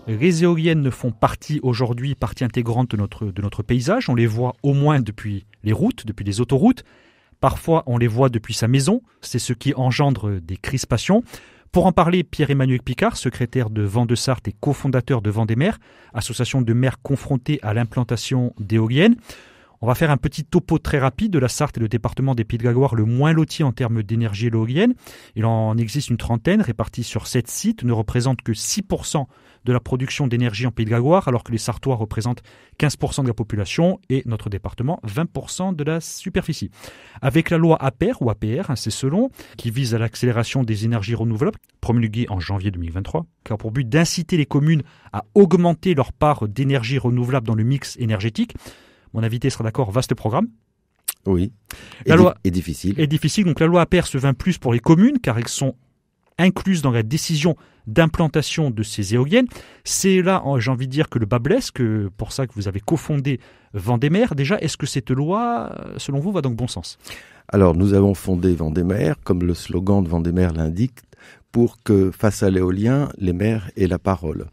Les éoliennes font aujourd'hui partie intégrante de notre paysage. On les voit au moins depuis les routes, depuis les autoroutes. Parfois, on les voit depuis sa maison. C'est ce qui engendre des crispations. Pour en parler, Pierre-Emmanuel Picard, secrétaire de Vents de Sarthe et cofondateur de Vents des Mers, association de maires confrontés à l'implantation d'éoliennes. On va faire un petit topo très rapide de la Sarthe et le département des Pays de Galois, le moins loti en termes d'énergie éolienne. Il en existe une trentaine répartis sur 7 sites, ne représentent que 6% de la production d'énergie en Pays de Galois, alors que les Sartois représentent 15% de la population et notre département 20% de la superficie. Avec la loi APER, ou APR, c'est selon, qui vise à l'accélération des énergies renouvelables, promulguée en janvier 2023, qui a pour but d'inciter les communes à augmenter leur part d'énergie renouvelable dans le mix énergétique. Mon invité sera d'accord, vaste programme. Oui, la loi est difficile. Est difficile, donc la loi APER se vint plus pour les communes, car elles sont incluses dans la décision d'implantation de ces éoliennes. C'est là, j'ai envie de dire, que le bas blesse, pour ça que vous avez cofondé Vents des Mers. Déjà, est-ce que cette loi, selon vous, va dans le bon sens ? Alors, nous avons fondé Vents des Mers, comme le slogan de Vents des Mers l'indique, pour que, face à l'éolien, les maires aient la parole.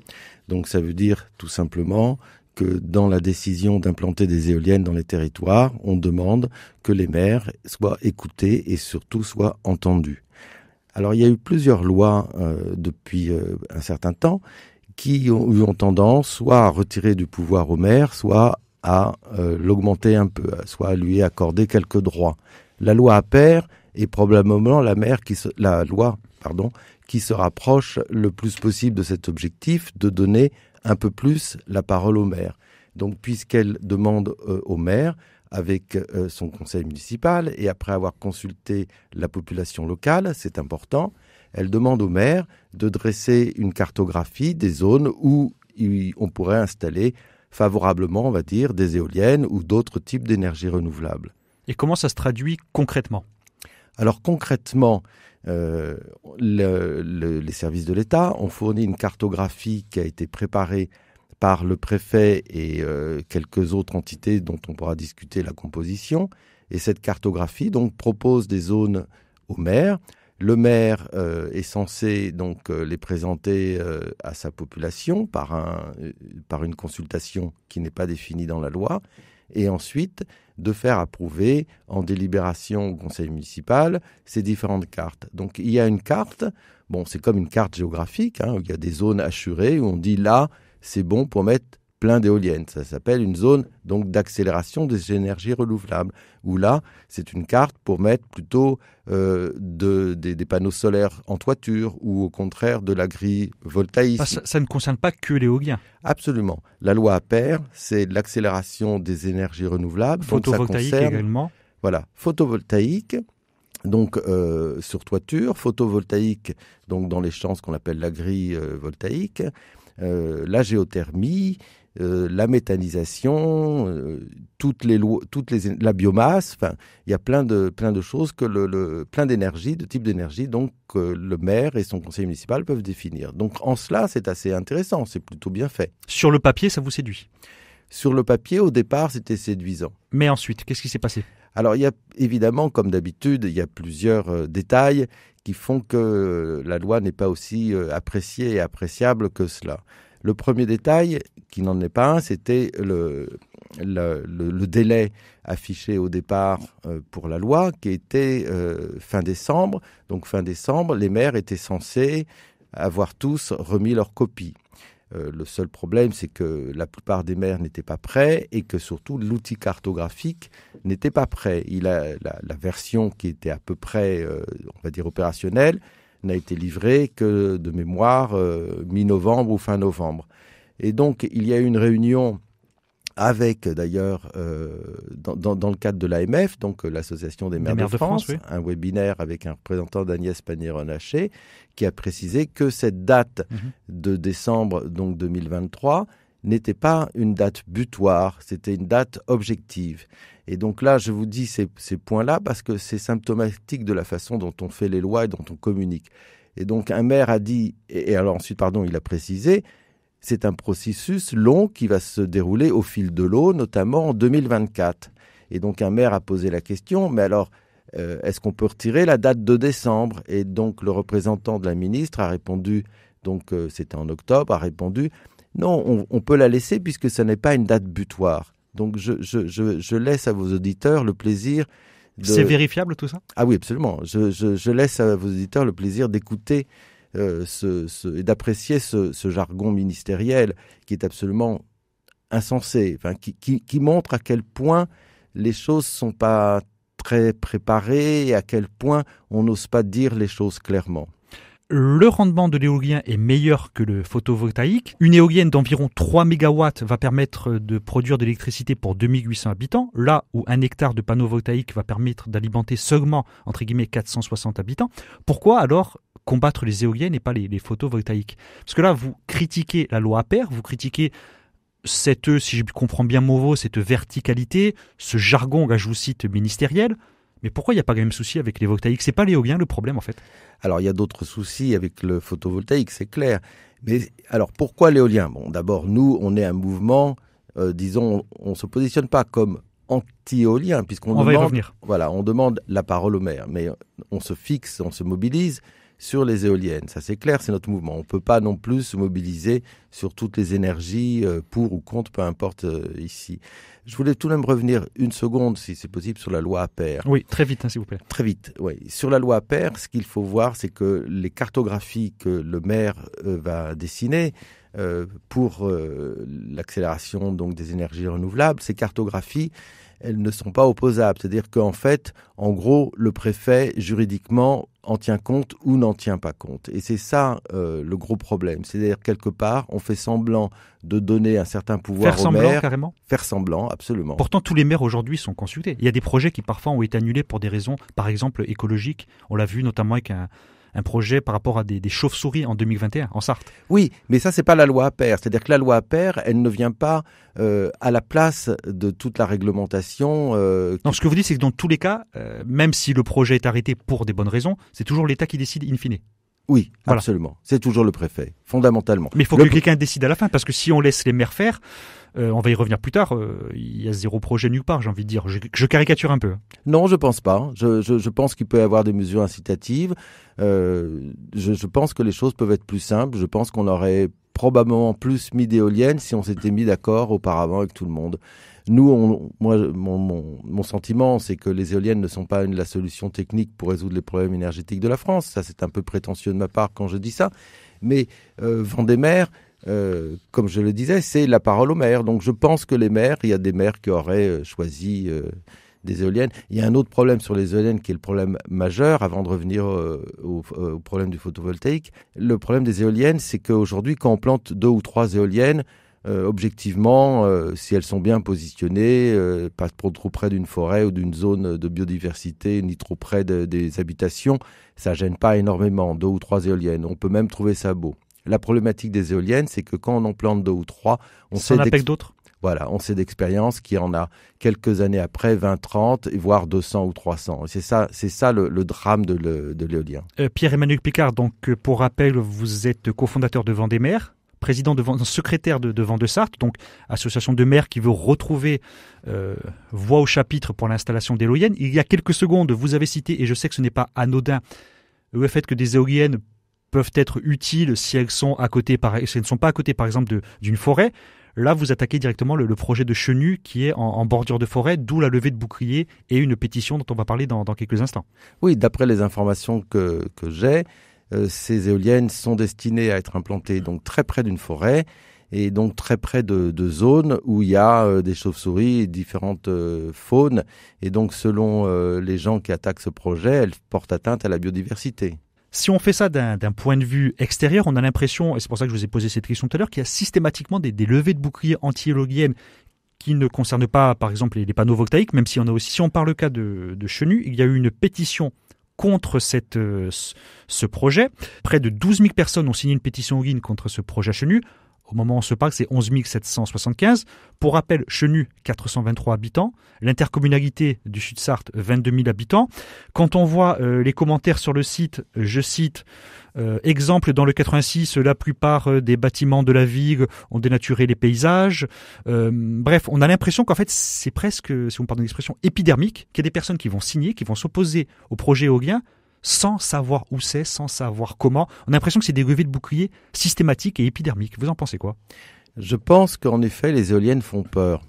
Donc, ça veut dire, tout simplement, que dans la décision d'implanter des éoliennes dans les territoires, on demande que les maires soient écoutés et surtout soient entendus. Alors il y a eu plusieurs lois depuis un certain temps qui ont tendance soit à retirer du pouvoir aux maires, soit à l'augmenter un peu, soit à lui accorder quelques droits. La loi APER est probablement la loi qui se rapproche le plus possible de cet objectif de donner un peu plus la parole aux maires. Donc, puisqu'elle demande aux maires, avec son conseil municipal, et après avoir consulté la population locale, c'est important, elle demande aux maires de dresser une cartographie des zones où on pourrait installer favorablement, on va dire, des éoliennes ou d'autres types d'énergie renouvelable. Et comment ça se traduit concrètement ? Alors concrètement, les services de l'État ont fourni une cartographie qui a été préparée par le préfet et quelques autres entités dont on pourra discuter la composition. Et cette cartographie donc propose des zones au maire. Le maire est censé donc les présenter à sa population par une consultation qui n'est pas définie dans la loi. Et ensuite de faire approuver en délibération au conseil municipal ces différentes cartes. Donc il y a une carte, c'est comme une carte géographique, où il y a des zones assurées où on dit là, c'est bon pour mettre plein d'éoliennes. Ça s'appelle une zone donc d'accélération des énergies renouvelables. Où là, c'est une carte pour mettre plutôt des panneaux solaires en toiture ou au contraire de l'agrivoltaïsme. Ça ne concerne pas que l'éolien. Absolument. La loi APER, c'est l'accélération des énergies renouvelables. Photovoltaïque également. Voilà, photovoltaïque. Donc sur toiture, photovoltaïque donc dans les champs, ce qu'on appelle l'agrivoltaïque, la géothermie, la méthanisation, la biomasse. Enfin, il y a plein de choses que plein d'énergie, de types d'énergie, donc le maire et son conseil municipal peuvent définir. Donc en cela, c'est assez intéressant, c'est plutôt bien fait. Sur le papier, ça vous séduit ? Sur le papier, au départ, c'était séduisant. Mais ensuite, qu'est-ce qui s'est passé ? Alors, il y a évidemment, comme d'habitude, il y a plusieurs détails qui font que la loi n'est pas aussi appréciée et appréciable que cela. Le premier détail, qui n'en est pas un, c'était le délai affiché au départ pour la loi, qui était fin décembre. Donc, fin décembre, les maires étaient censés avoir tous remis leur copie. Le seul problème, c'est que la plupart des maires n'étaient pas prêts et que surtout l'outil cartographique n'était pas prêt. La version qui était à peu près, on va dire, opérationnelle, n'a été livrée que de mémoire mi-novembre ou fin novembre. Et donc, il y a eu une réunion avec, d'ailleurs, dans le cadre de l'AMF, donc l'Association des maires de France, oui. Un webinaire avec un représentant d'Agnès Pannier-Runacher, qui a précisé que cette date de décembre donc 2023 n'était pas une date butoir, c'était une date objective. Et donc là, je vous dis ces points-là parce que c'est symptomatique de la façon dont on fait les lois et dont on communique. Et donc un maire a dit, et alors ensuite, il a précisé, c'est un processus long qui va se dérouler au fil de l'eau, notamment en 2024. Et donc un maire a posé la question, mais alors, est-ce qu'on peut retirer la date de décembre ? Et donc le représentant de la ministre a répondu, donc c'était en octobre, a répondu, Non, on peut la laisser puisque ce n'est pas une date butoir. Donc je laisse à vos auditeurs le plaisir C'est vérifiable tout ça ? Ah oui, absolument. Je laisse à vos auditeurs le plaisir d'écouter et d'apprécier ce jargon ministériel qui est absolument insensé, enfin, qui montre à quel point les choses ne sont pas très préparées et à quel point on n'ose pas dire les choses clairement. Le rendement de l'éolien est meilleur que le photovoltaïque. Une éolienne d'environ 3 MW va permettre de produire de l'électricité pour 2800 habitants, là où un hectare de panneau voltaïque va permettre d'alimenter seulement, entre guillemets, 460 habitants. Pourquoi alors combattre les éoliennes et pas les photovoltaïques ? Parce que là, vous critiquez la loi Appert, vous critiquez cette, si je comprends bien Mauveau, cette verticalité, ce jargon, là je vous cite, ministériel. Mais pourquoi il n'y a pas le même souci avec les voltaïques ? C'est pas l'éolien le problème en fait ? Alors il y a d'autres soucis avec le photovoltaïque, c'est clair. Mais alors pourquoi l'éolien ? Bon, d'abord nous on est un mouvement, disons, on se positionne pas comme anti-éolien puisqu'on va y revenir. Voilà, on demande la parole au maire, mais on se fixe, on se mobilise sur les éoliennes. Ça c'est clair, c'est notre mouvement. On ne peut pas non plus se mobiliser sur toutes les énergies pour ou contre, peu importe ici. Je voulais tout de même revenir une seconde, si c'est possible, sur la loi Appert. Oui, très vite, s'il vous plaît. Très vite, oui. Sur la loi Appert, ce qu'il faut voir, c'est que les cartographies que le maire va dessiner pour l'accélération donc des énergies renouvelables, ces cartographies, elles ne sont pas opposables. C'est-à-dire qu'en fait, en gros, le préfet, juridiquement, en tient compte ou n'en tient pas compte. Et c'est ça le gros problème. C'est-à-dire, quelque part, on fait semblant de donner un certain pouvoir au maire. Faire semblant, carrément ? Faire semblant, absolument. Pourtant, tous les maires aujourd'hui sont consultés. Il y a des projets qui parfois ont été annulés pour des raisons, par exemple, écologiques. On l'a vu notamment avec un projet par rapport à des chauves-souris en 2021, en Sarthe. Oui, mais ça, c'est pas la loi Appert. C'est-à-dire que la loi Appert, elle ne vient pas à la place de toute la réglementation. Non, ce que vous dites, c'est que dans tous les cas, même si le projet est arrêté pour des bonnes raisons, c'est toujours l'État qui décide in fine. Oui, voilà. Absolument. C'est toujours le préfet, fondamentalement. Mais il faut que quelqu'un décide à la fin, parce que si on laisse les maires faire, on va y revenir plus tard, il y a zéro projet nulle part, j'ai envie de dire. Je caricature un peu. Non, je pense pas. Je pense qu'il peut y avoir des mesures incitatives. Je pense que les choses peuvent être plus simples. Je pense qu'on aurait probablement plus mis d'éoliennes si on s'était mis d'accord auparavant avec tout le monde. Nous, mon sentiment, c'est que les éoliennes ne sont pas la solution technique pour résoudre les problèmes énergétiques de la France. Ça, c'est un peu prétentieux de ma part quand je dis ça. Mais Vendémer, comme je le disais, c'est la parole au maire. Donc je pense que les maires, il y a des maires qui auraient choisi des éoliennes. Il y a un autre problème sur les éoliennes qui est le problème majeur, avant de revenir au problème du photovoltaïque. Le problème des éoliennes, c'est qu'aujourd'hui, quand on plante 2 ou 3 éoliennes, objectivement, si elles sont bien positionnées, pas trop près d'une forêt ou d'une zone de biodiversité, ni trop près des habitations, ça gêne pas énormément, 2 ou 3 éoliennes. On peut même trouver ça beau. La problématique des éoliennes, c'est que quand on en plante 2 ou 3, on sait d'autres. Voilà, on sait d'expérience qu'il y en a quelques années après, 20, 30, voire 200 ou 300. Et c'est ça le drame de l'éolien. Pierre-Emmanuel Picard, donc pour rappel, vous êtes cofondateur de Vendémer, secrétaire de Vent de Sarthe, donc association de maires qui veut retrouver voix au chapitre pour l'installation d'éoliennes. Il y a quelques secondes, vous avez cité, et je sais que ce n'est pas anodin, le fait que des éoliennes peuvent être utiles si elles ne sont pas à côté, par exemple, d'une forêt. Là, vous attaquez directement le projet de Chenu qui est en bordure de forêt, d'où la levée de bouclier et une pétition dont on va parler dans quelques instants. Oui, d'après les informations que j'ai, ces éoliennes sont destinées à être implantées donc très près d'une forêt et donc très près de zones où il y a des chauves-souris et différentes faunes. Et donc, selon les gens qui attaquent ce projet, elles portent atteinte à la biodiversité. Si on fait ça d'un point de vue extérieur, on a l'impression, et c'est pour ça que je vous ai posé cette question tout à l'heure, qu'il y a systématiquement des levées de boucliers anti-éoliennes qui ne concernent pas, par exemple, les panneaux voltaïques, même si on a aussi, si on parle le cas de Chenu, il y a eu une pétition contre ce projet. Près de 12 000 personnes ont signé une pétition en ligne contre ce projet Chenu. Au moment où on se parle, c'est 11 775. Pour rappel, Chenu, 423 habitants. L'intercommunalité du Sud-Sarthe, 22 000 habitants. Quand on voit les commentaires sur le site, je cite, exemple, dans le 86, la plupart des bâtiments de la ville ont dénaturé les paysages. Bref, on a l'impression qu'en fait, c'est presque, si on parle d'une expression, épidermique, qu'il y a des personnes qui vont signer, qui vont s'opposer au projet éolien, sans savoir où c'est, sans savoir comment. On a l'impression que c'est des levées de boucliers systématiques et épidermiques. Vous en pensez quoi ? Je pense qu'en effet, les éoliennes font peur.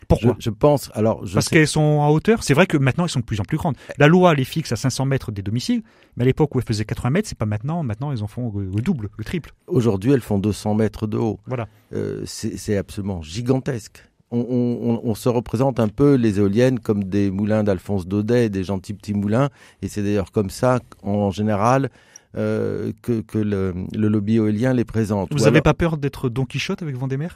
Pourquoi ? Je pense. Parce qu'elles sont en hauteur. C'est vrai que maintenant, elles sont de plus en plus grandes. La loi les fixe à 500 mètres des domiciles, mais à l'époque où elles faisaient 80 mètres, c'est pas maintenant. Maintenant, elles en font le double, le triple. Aujourd'hui, elles font 200 mètres de haut. Voilà. C'est absolument gigantesque. On se représente un peu les éoliennes comme des moulins d'Alphonse Daudet, des gentils petits moulins, et c'est d'ailleurs comme ça, en général, que le lobby éolien les présente. Vous n'avez pas peur d'être Don Quichotte avec Vendémer ?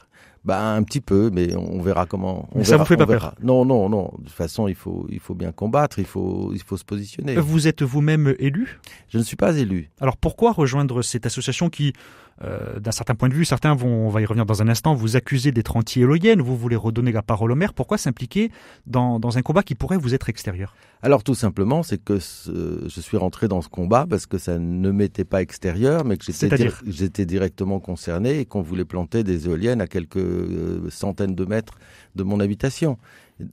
Un petit peu, mais on verra comment. Ça vous fait pas peur ? Non. De toute façon, il faut bien combattre, il faut se positionner. Vous êtes vous-même élu ? Je ne suis pas élu. Alors pourquoi rejoindre cette association qui, d'un certain point de vue, certains on va y revenir dans un instant, vous accusez d'être anti-éolienne, vous voulez redonner la parole aux maires. Pourquoi s'impliquer dans un combat qui pourrait vous être extérieur ? Alors tout simplement, c'est que je suis rentré dans ce combat parce que ça ne m'était pas extérieur, mais que j'étais directement concerné et qu'on voulait planter des éoliennes à quelques centaines de mètres de mon habitation.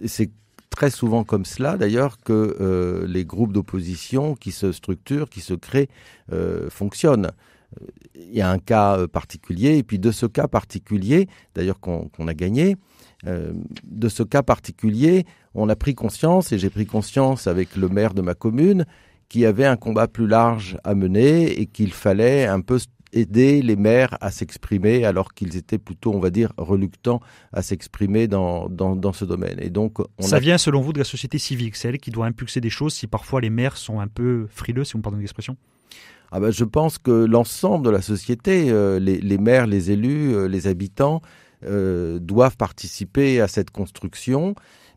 C'est très souvent comme cela, d'ailleurs, que les groupes d'opposition qui se structurent, qui se créent, fonctionnent. Il y a un cas particulier, et puis de ce cas particulier, d'ailleurs qu'on a gagné, de ce cas particulier, on a pris conscience, et j'ai pris conscience avec le maire de ma commune, qu'il y avait un combat plus large à mener et qu'il fallait un peu aider les maires à s'exprimer alors qu'ils étaient plutôt, on va dire, reluctants à s'exprimer dans ce domaine. Et donc, ça vient, selon vous, de la société civile, c'est elle qui doit impulser des choses si parfois les maires sont un peu frileux, si vous me pardonnez l'expression ? Je pense que l'ensemble de la société, les maires, les élus, les habitants, doivent participer à cette construction.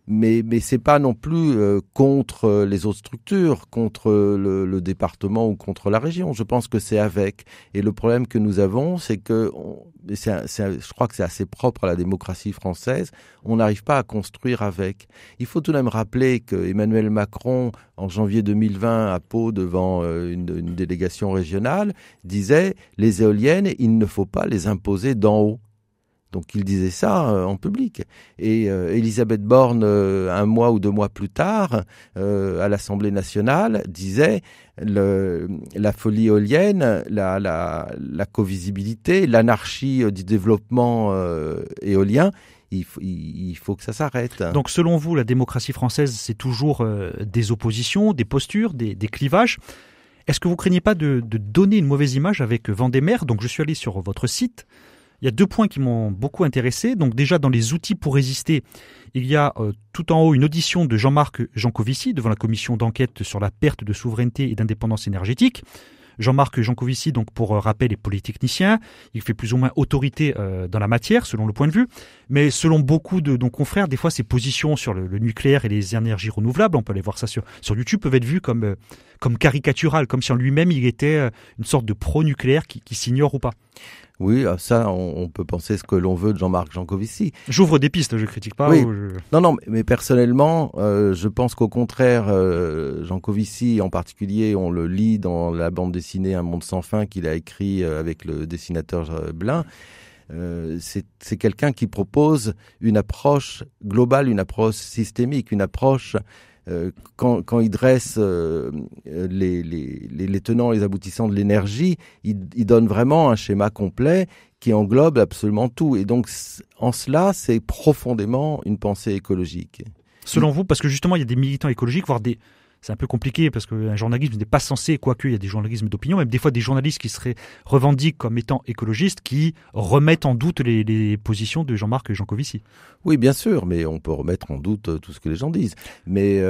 Mais c'est pas non plus contre les autres structures, contre le département ou contre la région. Je pense que c'est avec. Et le problème que nous avons, c'est que, je crois que c'est assez propre à la démocratie française, on n'arrive pas à construire avec. Il faut tout de même rappeler que Emmanuel Macron, en janvier 2020, à Pau, devant une délégation régionale, disait « les éoliennes, il ne faut pas les imposer d'en haut ». Donc il disait ça en public. Et Elisabeth Borne, un mois ou 2 mois plus tard, à l'Assemblée nationale, disait la folie éolienne, la covisibilité, l'anarchie du développement éolien, il faut que ça s'arrête. Donc selon vous, la démocratie française, c'est toujours des oppositions, des postures, des clivages. Est-ce que vous craignez pas de donner une mauvaise image avec Vendémer ? Donc je suis allé sur votre site. Il y a 2 points qui m'ont beaucoup intéressé. Donc déjà, dans les outils pour résister, il y a tout en haut une audition de Jean-Marc Jancovici devant la commission d'enquête sur la perte de souveraineté et d'indépendance énergétique. Jean-Marc Jancovici, donc pour rappel, est polytechnicien. Il fait plus ou moins autorité dans la matière, selon le point de vue. Mais selon beaucoup de nos confrères, des fois, ses positions sur le nucléaire et les énergies renouvelables, on peut aller voir ça sur YouTube, peuvent être vues comme caricaturales, comme si en lui-même, il était une sorte de pro-nucléaire qui s'ignore ou pas. Oui, ça, on peut penser ce que l'on veut de Jean-Marc Jancovici. J'ouvre des pistes, je critique pas. Oui. Non, mais personnellement, je pense qu'au contraire, Jancovici en particulier, on le lit dans la bande dessinée Un monde sans fin qu'il a écrit avec le dessinateur Blin. C'est quelqu'un qui propose une approche globale, une approche systémique, une approche... Quand il dresse les tenants et les aboutissants de l'énergie, il donne vraiment un schéma complet qui englobe absolument tout. Et donc, en cela, c'est profondément une pensée écologique. Selon vous, parce que justement, il y a des militants écologiques, voire des... C'est un peu compliqué parce qu'un journalisme n'est pas censé, quoique il y a des journalismes d'opinion, même des fois des journalistes qui seraient revendiquent comme étant écologistes, qui remettent en doute les positions de Jean-Marc Jancovici. Oui, bien sûr, mais on peut remettre en doute tout ce que les gens disent. Mais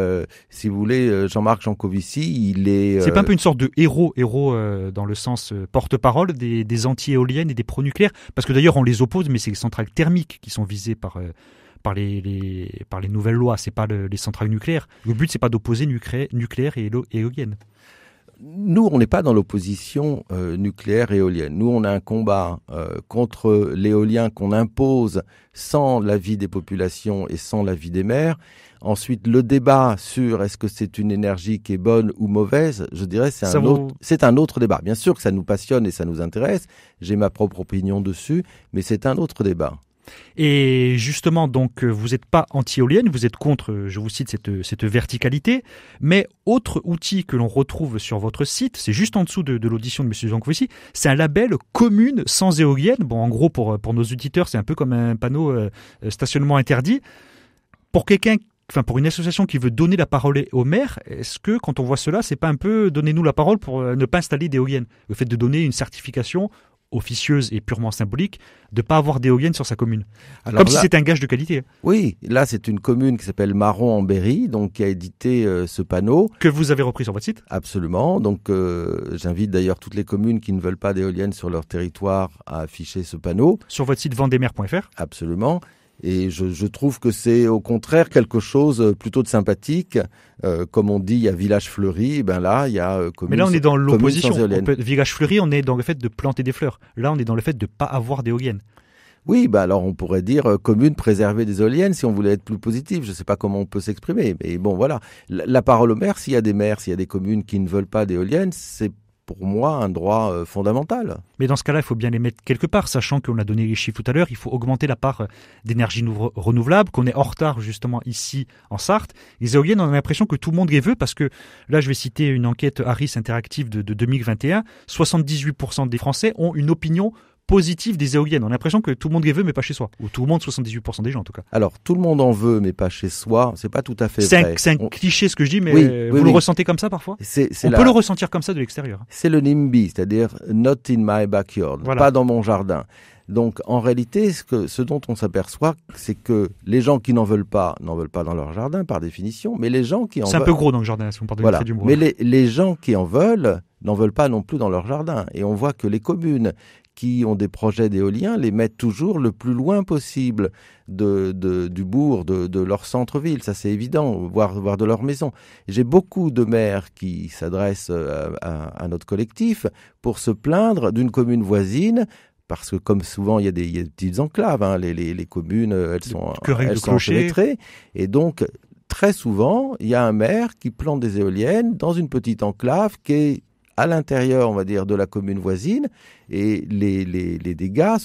si vous voulez, Jean-Marc Jancovici, il est... C'est pas un peu une sorte de héros dans le sens porte-parole des anti-éoliennes et des pro-nucléaires, parce que d'ailleurs on les oppose, mais c'est les centrales thermiques qui sont visées par les nouvelles lois, c'est pas les centrales nucléaires. Le but, c'est pas d'opposer nucléaire et éolienne. Nous, on n'est pas dans l'opposition nucléaire et éolienne. Nous, on a un combat contre l'éolien qu'on impose sans l'avis des populations et sans l'avis des maires. Ensuite, le débat sur est-ce que c'est une énergie qui est bonne ou mauvaise, je dirais c'est un autre débat. Bien sûr que ça nous passionne et ça nous intéresse. J'ai ma propre opinion dessus, mais c'est un autre débat. Et justement, donc, vous n'êtes pas anti-éolienne, vous êtes contre, je vous cite, cette verticalité. Mais autre outil que l'on retrouve sur votre site, c'est juste en dessous de l'audition de M. Zancovici, c'est un label commune sans éolienne. Bon, en gros, pour nos auditeurs, c'est un peu comme un panneau stationnement interdit. Pour une association qui veut donner la parole aux maires, est-ce que quand on voit cela, c'est pas un peu donnez-nous la parole pour ne pas installer d'éoliennes? Le fait de donner une certification officieuse et purement symbolique, de ne pas avoir d'éoliennes sur sa commune. Alors comme si c'était un gage de qualité. Oui, là c'est une commune qui s'appelle Marron-en-Berry, donc qui a édité ce panneau. Que vous avez repris sur votre site? Absolument, donc j'invite d'ailleurs toutes les communes qui ne veulent pas d'éoliennes sur leur territoire à afficher ce panneau. Sur votre site vendémaire.fr? Absolument. Et je trouve que c'est au contraire quelque chose plutôt de sympathique. Comme on dit, il y a village fleuri, ben là, il y a commune. Mais là, on est dans l'opposition. Village fleuri, on est dans le fait de planter des fleurs. Là, on est dans le fait de ne pas avoir d'éoliennes. Oui, bah alors on pourrait dire commune préserver des éoliennes si on voulait être plus positif. Je ne sais pas comment on peut s'exprimer, mais bon, voilà. La parole au maire, s'il y a des communes qui ne veulent pas d'éoliennes, c'est pour moi un droit fondamental. Mais dans ce cas-là, il faut bien les mettre quelque part, sachant qu'on a donné les chiffres tout à l'heure, il faut augmenter la part d'énergie renouvelable, qu'on est en retard justement ici en Sarthe. Les éoliennes, on a l'impression que tout le monde les veut, parce que là, je vais citer une enquête Harris Interactive de 2021, 78% des Français ont une opinion positive des éoliennes. On a l'impression que tout le monde les veut, mais pas chez soi. Ou tout le monde, 78% des gens en tout cas. Alors, tout le monde en veut, mais pas chez soi. C'est pas tout à fait vrai. C'est un cliché ce que je dis, mais vous le ressentez comme ça parfois? On peut le ressentir comme ça de l'extérieur. C'est le NIMBY, c'est-à-dire not in my backyard, pas dans mon jardin. Donc, en réalité, ce dont on s'aperçoit, c'est que les gens qui n'en veulent pas dans leur jardin, par définition, mais les gens qui en veulent... C'est un peu gros dans le jardin, si on parle de l'effet du bois. Mais les gens qui en veulent, n'en veulent pas non plus dans leur jardin. Et on voit que les communes qui ont des projets d'éolien les mettent toujours le plus loin possible du bourg, de leur centre-ville. Ça, c'est évident, voire de leur maison. J'ai beaucoup de maires qui s'adressent à notre collectif pour se plaindre d'une commune voisine, parce que comme souvent, il y a des petites enclaves. Hein. Les communes, elles sont enchevêtrées. Et donc, très souvent, il y a un maire qui plante des éoliennes dans une petite enclave qui est à l'intérieur, on va dire, de la commune voisine, et les dégâts,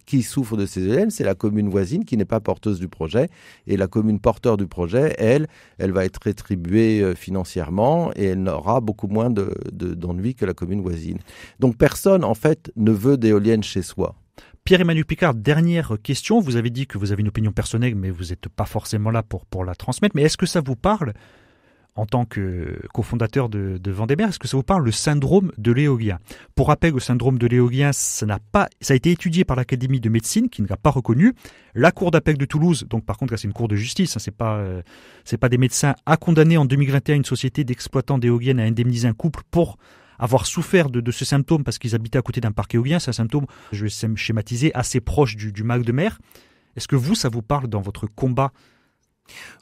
qui souffrent de ces éoliennes, c'est la commune voisine qui n'est pas porteuse du projet, et la commune porteur du projet, elle va être rétribuée financièrement, et elle n'aura beaucoup moins d'ennuis que la commune voisine. Donc personne, en fait, ne veut d'éoliennes chez soi. Pierre-Emmanuel Picard, dernière question. Vous avez dit que vous avez une opinion personnelle, mais vous n'êtes pas forcément là pour la transmettre. Mais est-ce que ça vous parle, en tant que cofondateur de Vendémaire, est-ce que ça vous parle le syndrome de l'éolien? Pour rappel, le syndrome de l'éolien, ça a été étudié par l'Académie de médecine qui ne l'a pas reconnu. La Cour d'appel de Toulouse, donc par contre là c'est une cour de justice, hein, c'est pas des médecins, a condamné en 2021 une société d'exploitants d'éoliennes à indemniser un couple pour avoir souffert de ce symptôme parce qu'ils habitaient à côté d'un parc éolien. C'est un symptôme, je vais schématiser, assez proche du mal de mer. Est-ce que ça vous parle dans votre combat?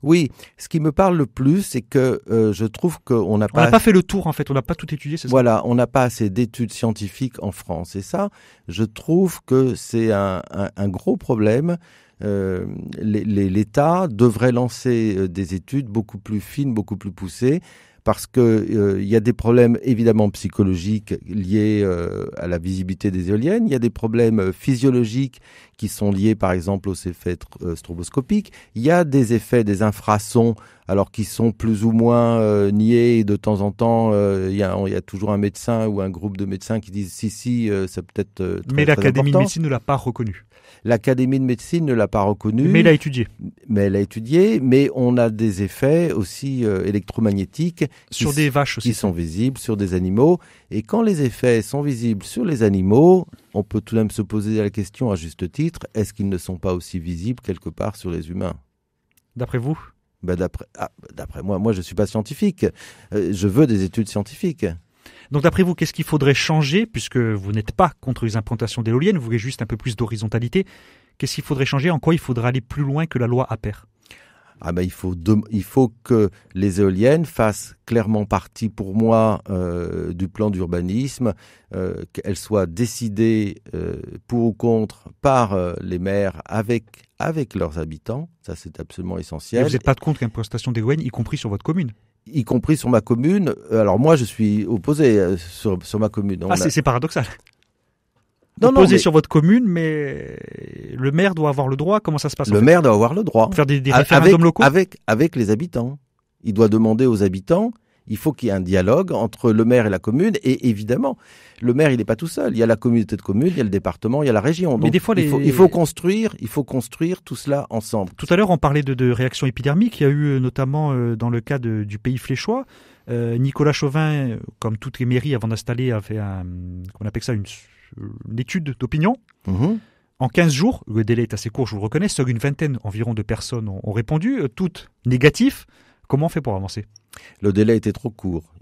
Oui, ce qui me parle le plus, c'est que je trouve qu'on n'a pas... On n'a pas fait le tour, en fait, on n'a pas tout étudié, c'est ça? Voilà, on n'a pas assez d'études scientifiques en France. Et ça, je trouve que c'est un gros problème. L'État devrait lancer des études beaucoup plus fines, beaucoup plus poussées, parce qu'il y a des problèmes évidemment psychologiques liés à la visibilité des éoliennes, il y a des problèmes physiologiques qui sont liés par exemple aux effets stroboscopiques, il y a des effets des infrasons alors qui sont plus ou moins niés, et de temps en temps il y a toujours un médecin ou un groupe de médecins qui disent si c'est peut-être mais l'Académie de médecine ne l'a pas reconnu. L'Académie de médecine ne l'a pas reconnu. Mais elle a étudié. Mais on a des effets aussi électromagnétiques sur des vaches aussi, qui sont visibles sur des animaux. Et quand les effets sont visibles sur les animaux, on peut tout de même se poser la question à juste titre, est-ce qu'ils ne sont pas aussi visibles quelque part sur les humains? D'après vous? D'après moi je ne suis pas scientifique. Je veux des études scientifiques. Donc d'après vous, qu'est-ce qu'il faudrait changer, puisque vous n'êtes pas contre les implantations d'éoliennes, vous voulez juste un peu plus d'horizontalité? Qu'est-ce qu'il faudrait changer? En quoi il faudrait aller plus loin que la loi APER? Il faut que les éoliennes fassent clairement partie, pour moi, du plan d'urbanisme, qu'elles soient décidées pour ou contre par les maires avec leurs habitants. Ça, c'est absolument essentiel. Mais vous n'êtes pas contre l'implantation d'éoliennes, y compris sur votre commune? Y compris sur ma commune. Alors moi, je suis opposé sur ma commune. C'est paradoxal. posé sur votre commune, mais le maire doit avoir le droit. Comment ça se passe? Le maire doit avoir le droit. Faire des référendums locaux avec les habitants. Il doit demander aux habitants. Il faut qu'il y ait un dialogue entre le maire et la commune. Et évidemment, le maire, il n'est pas tout seul. Il y a la communauté de communes, il y a le département, il y a la région. Donc, mais des fois, il faut construire tout cela ensemble. Tout à l'heure, on parlait de réaction épidermique. Il y a eu notamment dans le cas du pays fléchois, Nicolas Chauvin, comme toutes les mairies avant d'installer, a fait on appelle ça une étude d'opinion. Mmh. En 15 jours, le délai est assez court, je vous le reconnais, seule une vingtaine environ de personnes ont répondu, toutes négatives. Comment on fait pour avancer? Le délai était trop court.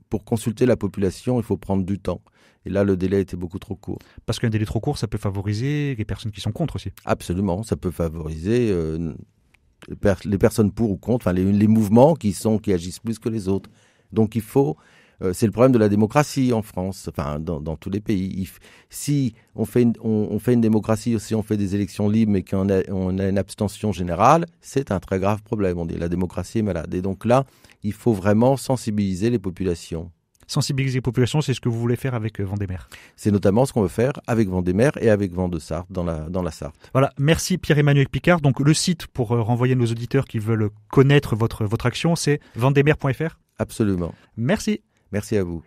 Pour consulter la population, il faut prendre du temps. Et là, le délai était beaucoup trop court. Parce qu'un délai trop court, ça peut favoriser les personnes qui sont contre aussi. Absolument, ça peut favoriser les personnes pour ou contre, enfin les mouvements qui agissent plus que les autres. Donc il faut, c'est le problème de la démocratie en France, enfin dans tous les pays. Si on fait une démocratie, si on fait des élections libres mais qu'on a une abstention générale, c'est un très grave problème. On dit la démocratie est malade. Et donc là, il faut vraiment sensibiliser les populations. Sensibiliser les populations, c'est ce que vous voulez faire avec Vendémer. C'est notamment ce qu'on veut faire avec Vendémer et avec Vent de Sarthe dans la Sarthe. Voilà, merci Pierre-Emmanuel Picard. Donc le site pour renvoyer nos auditeurs qui veulent connaître votre action, c'est vendémer.fr. Absolument. Merci. Merci à vous.